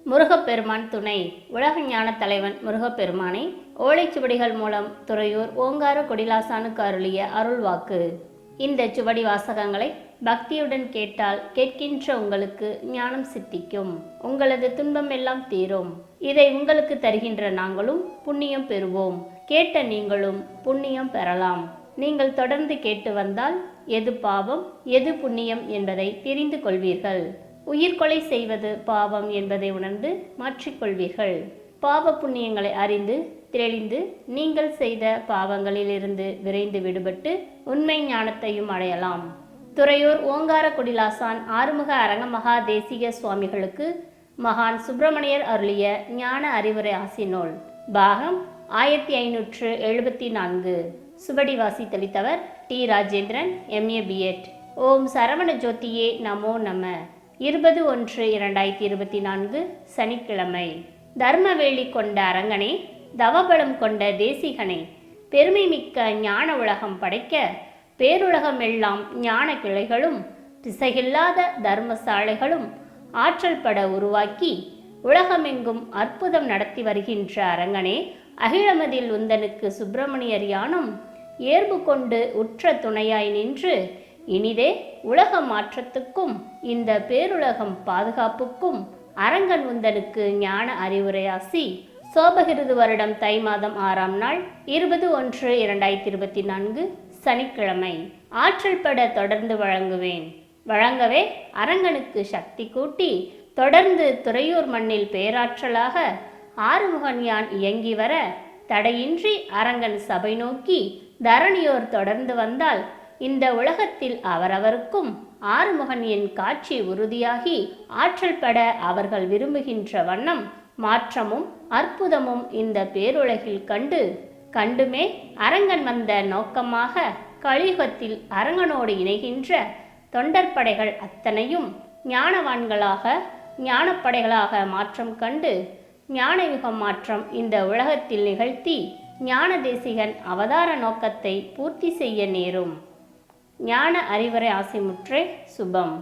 முருகப்பெருமான் துணை. உலக ஞான தலைவன் முருகப்பெருமானை ஓலைச்சுவடிகள் மூலம் துறையூர் ஓங்கார கொடிலாசானுக்கு அருளிய அருள்வாக்கு. இந்த சுவடி வாசகங்களை பக்தியுடன் கேட்டால் கேட்கின்ற உங்களுக்கு ஞானம் சித்திக்கும், உங்களது துன்பம் எல்லாம் தீரும். இதை உங்களுக்கு தருகின்ற நாங்களும் புண்ணியம் பெறுவோம். கேட்ட நீங்களும் புண்ணியம் பெறலாம். நீங்கள் தொடர்ந்து கேட்டு வந்தால் எது பாவம் எது புண்ணியம் என்பதை தெரிந்து கொள்வீர்கள். உயிர்கொலை செய்வது பாவம் என்பதை உணர்ந்து மாற்றிக்கொள்வீர்கள். பாவ புண்ணியங்களை அறிந்து தெளிந்து நீங்கள் செய்த பாவங்களிலிருந்து விரைந்து விடுபட்டு உண்மை ஞானத்தையும் அடையலாம். துறையூர் ஓங்கார கொடிலாசான் ஆறுமுக அரங்கமகா தேசிக சுவாமிகளுக்கு மகான் சுப்பிரமணியர் அருளிய ஞான அறிவுரை ஆசினோல் பாகம் 1574. சுவடி வாசித்தளித்தவர் டி. Rajendran, MA B.Ed. ஓம் சரவண ஜோதியே நமோ நம. 20/1/2024 சனிக்கிழமை. தர்மவேலி கொண்ட அரங்கனே, தவபலம் கொண்ட தேசிகனே, பெருமை மிக்க ஞான உலகம் படைக்க பேருலகம் எல்லாம் ஞான கிளைகளும் திசையில்லாத தர்மசாலைகளும் ஆற்றல் பட உருவாக்கி உலகமெங்கும் அற்புதம் நடத்தி வருகின்ற அரங்கனே, அகிலமதில் உந்தனுக்கு சுப்பிரமணியர் யானும் ஏர்பு கொண்டு உற்ற துணையாய் நின்று இனிதே உலக மாற்றத்துக்கும் இந்த பேருலகம் பாதுகாப்புக்கும் அரங்கன் உந்தனுக்கு ஞான அறிவுரையாசி. சோபகிருது வருடம் தை மாதம் 6ஆம் நாள் 20/1/2024 சனிக்கிழமை. ஆற்றல் பட தொடர்ந்து வழங்கவே அரங்கனுக்கு சக்தி கூட்டி தொடர்ந்து துறையூர் மண்ணில் பேராற்றலாக ஆறுமுகன் யான் இயங்கி வர தடையின்றி அரங்கன் சபை நோக்கி தரணியோர் தொடர்ந்து வந்தால் இந்த உலகத்தில் அவரவருக்கும் ஆறுமுகன் என் காட்சி உறுதியாகி ஆற்றல் பட அவர்கள் விரும்புகின்ற வண்ணம் மாற்றமும் அற்புதமும் இந்த பேருலகில் கண்டுமே அரங்கன் வந்த நோக்கமாக கலியுகத்தில் அரங்கனோடு இணைகின்ற தொண்டற்படைகள் அத்தனையும் ஞானவான்களாக ஞானப்படைகளாக மாற்றம் கண்டு ஞானயுக மாற்றம் இந்த உலகத்தில் நிகழ்த்தி ஞான தேசிகன் அவதார நோக்கத்தை பூர்த்தி செய்ய நேரும். ஞான அறிவுரை ஆசிமுற்றே சுபம்.